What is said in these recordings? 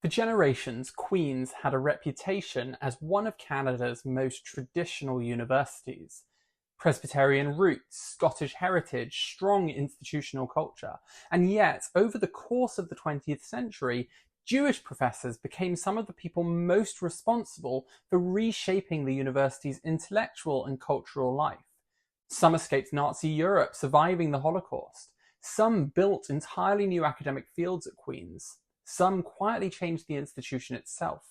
For generations, Queen's had a reputation as one of Canada's most traditional universities. Presbyterian roots, Scottish heritage, strong institutional culture, and yet, over the course of the 20th century, Jewish professors became some of the people most responsible for reshaping the university's intellectual and cultural life. Some escaped Nazi Europe, surviving the Holocaust. Some built entirely new academic fields at Queen's. Some quietly changed the institution itself.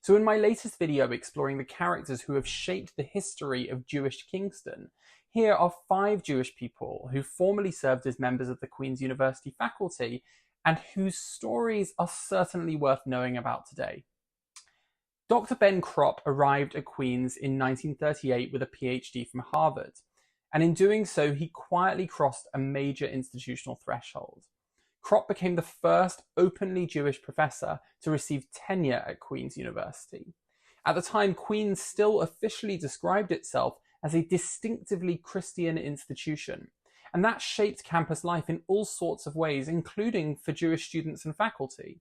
So in my latest video exploring the characters who have shaped the history of Jewish Kingston, here are 5 Jewish people who formerly served as members of the Queen's University faculty and whose stories are certainly worth knowing about today. Dr. Ben Kropp arrived at Queen's in 1938 with a PhD from Harvard, and in doing so he quietly crossed a major institutional threshold. Kropp became the first openly Jewish professor to receive tenure at Queen's University. At the time, Queen's still officially described itself as a distinctively Christian institution, and that shaped campus life in all sorts of ways, including for Jewish students and faculty.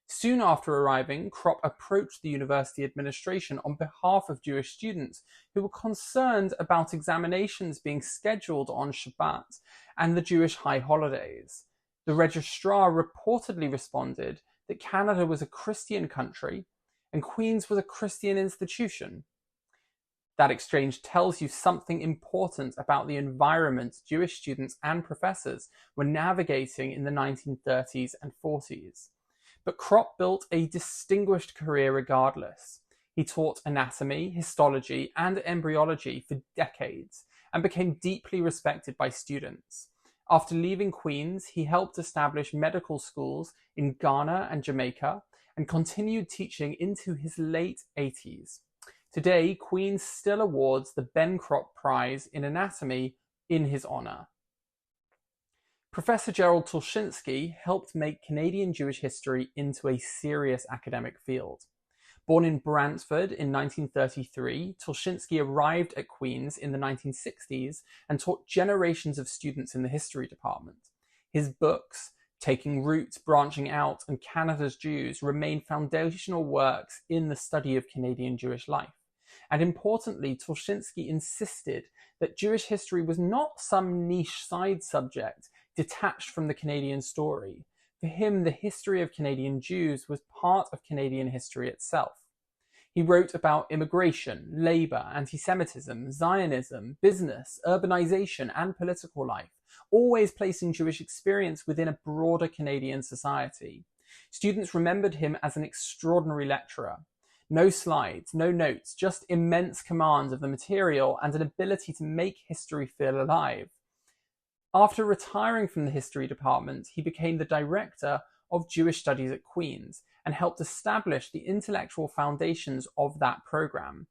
Soon after arriving, Kropp approached the university administration on behalf of Jewish students who were concerned about examinations being scheduled on Shabbat and the Jewish high holidays. The registrar reportedly responded that Canada was a Christian country and Queen's was a Christian institution. That exchange tells you something important about the environment Jewish students and professors were navigating in the 1930s and 40s. But Kropp built a distinguished career regardless. He taught anatomy, histology, and embryology for decades and became deeply respected by students. After leaving Queen's, he helped establish medical schools in Ghana and Jamaica and continued teaching into his late 80s. Today, Queen's still awards the Ben Kropp Prize in Anatomy in his honor. Professor Gerald Tulchinsky helped make Canadian Jewish history into a serious academic field. Born in Brantford in 1933, Tulchinsky arrived at Queen's in the 1960s and taught generations of students in the history department. His books, Taking Roots, Branching Out, and Canada's Jews, remain foundational works in the study of Canadian Jewish life. And importantly, Tulchinsky insisted that Jewish history was not some niche side subject detached from the Canadian story. For him, the history of Canadian Jews was part of Canadian history itself. He wrote about immigration, labour, antisemitism, Zionism, business, urbanization, and political life, always placing Jewish experience within a broader Canadian society. Students remembered him as an extraordinary lecturer. No slides, no notes, just immense command of the material and an ability to make history feel alive. After retiring from the history department, he became the director of Jewish Studies at Queen's and helped establish the intellectual foundations of that program.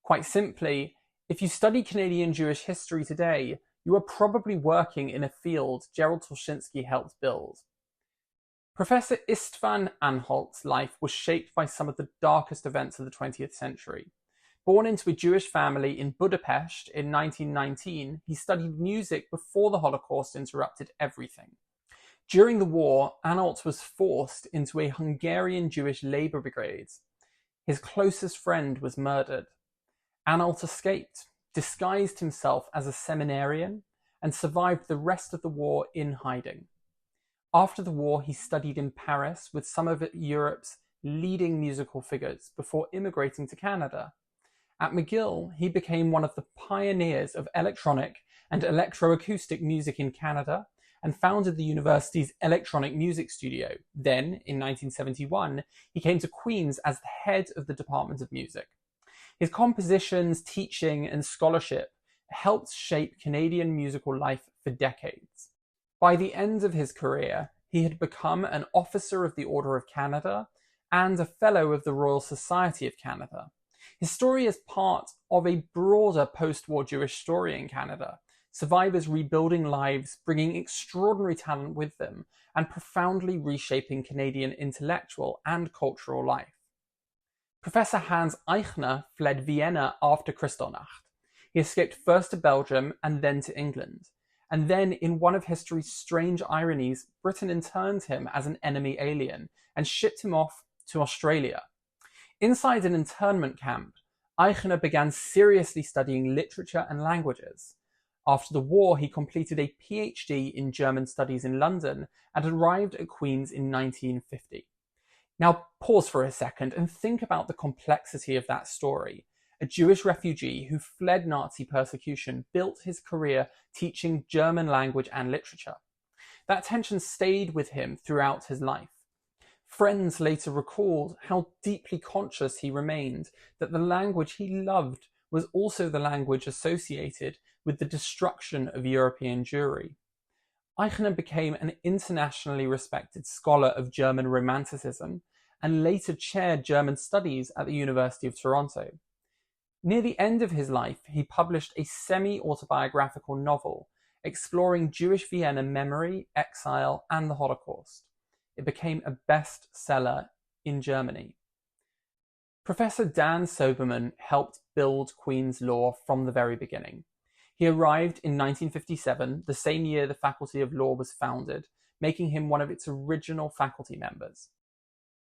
Quite simply, if you study Canadian Jewish history today, you are probably working in a field Gerald Tulchinsky helped build. Professor István Anhalt's life was shaped by some of the darkest events of the 20th century. Born into a Jewish family in Budapest in 1919, he studied music before the Holocaust interrupted everything. During the war, Anhalt was forced into a Hungarian Jewish labor brigade. His closest friend was murdered. Anhalt escaped, disguised himself as a seminarian, and survived the rest of the war in hiding. After the war, he studied in Paris with some of Europe's leading musical figures before immigrating to Canada. At McGill, he became one of the pioneers of electronic and electroacoustic music in Canada and founded the university's electronic music studio. Then, in 1971, he came to Queen's as the head of the Department of Music. His compositions, teaching, and scholarship helped shape Canadian musical life for decades. By the end of his career, he had become an Officer of the Order of Canada and a Fellow of the Royal Society of Canada. His story is part of a broader post-war Jewish story in Canada, survivors rebuilding lives, bringing extraordinary talent with them, and profoundly reshaping Canadian intellectual and cultural life. Professor Hans Eichner fled Vienna after Kristallnacht. He escaped first to Belgium and then to England. And then, in one of history's strange ironies, Britain interned him as an enemy alien and shipped him off to Australia. Inside an internment camp, Eichner began seriously studying literature and languages. After the war, he completed a PhD in German studies in London and arrived at Queen's in 1950. Now pause for a second and think about the complexity of that story. A Jewish refugee who fled Nazi persecution built his career teaching German language and literature. That tension stayed with him throughout his life. Friends later recalled how deeply conscious he remained that the language he loved was also the language associated with the destruction of European Jewry. Eichner became an internationally respected scholar of German Romanticism and later chaired German studies at the University of Toronto. Near the end of his life, he published a semi-autobiographical novel exploring Jewish Vienna memory, exile, and the Holocaust. It became a bestseller in Germany. Professor Dan Soberman helped build Queen's Law from the very beginning. He arrived in 1957, the same year the Faculty of Law was founded, making him one of its original faculty members.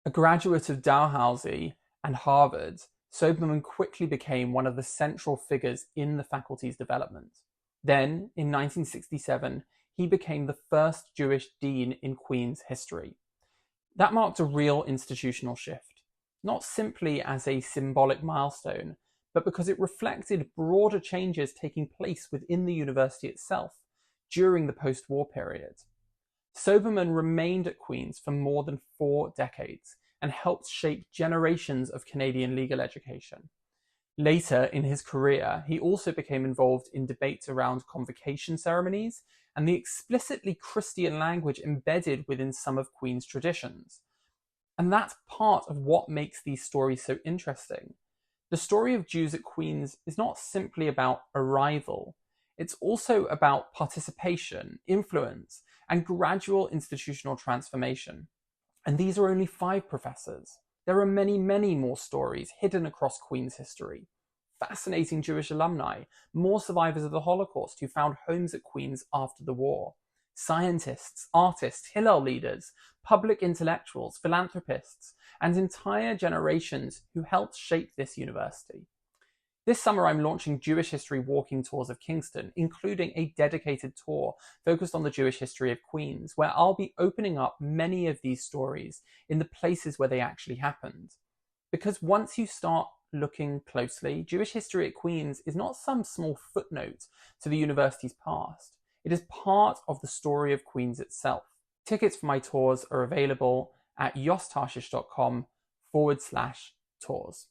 A graduate of Dalhousie and Harvard, Soberman quickly became one of the central figures in the faculty's development. Then, in 1967, he became the first Jewish dean in Queen's history. That marked a real institutional shift, not simply as a symbolic milestone, but because it reflected broader changes taking place within the university itself during the post-war period. Soberman remained at Queen's for more than 4 decades and helped shape generations of Canadian legal education. Later in his career, he also became involved in debates around convocation ceremonies and the explicitly Christian language embedded within some of Queen's traditions. And that's part of what makes these stories so interesting. The story of Jews at Queen's is not simply about arrival. It's also about participation, influence, and gradual institutional transformation. And these are only 5 professors. There are many, many more stories hidden across Queen's history. Fascinating Jewish alumni, more survivors of the Holocaust who found homes at Queen's after the war, scientists, artists, Hillel leaders, public intellectuals, philanthropists, and entire generations who helped shape this university. This summer I'm launching Jewish History Walking Tours of Kingston, including a dedicated tour focused on the Jewish history of Queen's, where I'll be opening up many of these stories in the places where they actually happened. Because once you start looking closely, Jewish history at Queen's is not some small footnote to the university's past. It is part of the story of Queen's itself. Tickets for my tours are available at yostarshish.com/tours.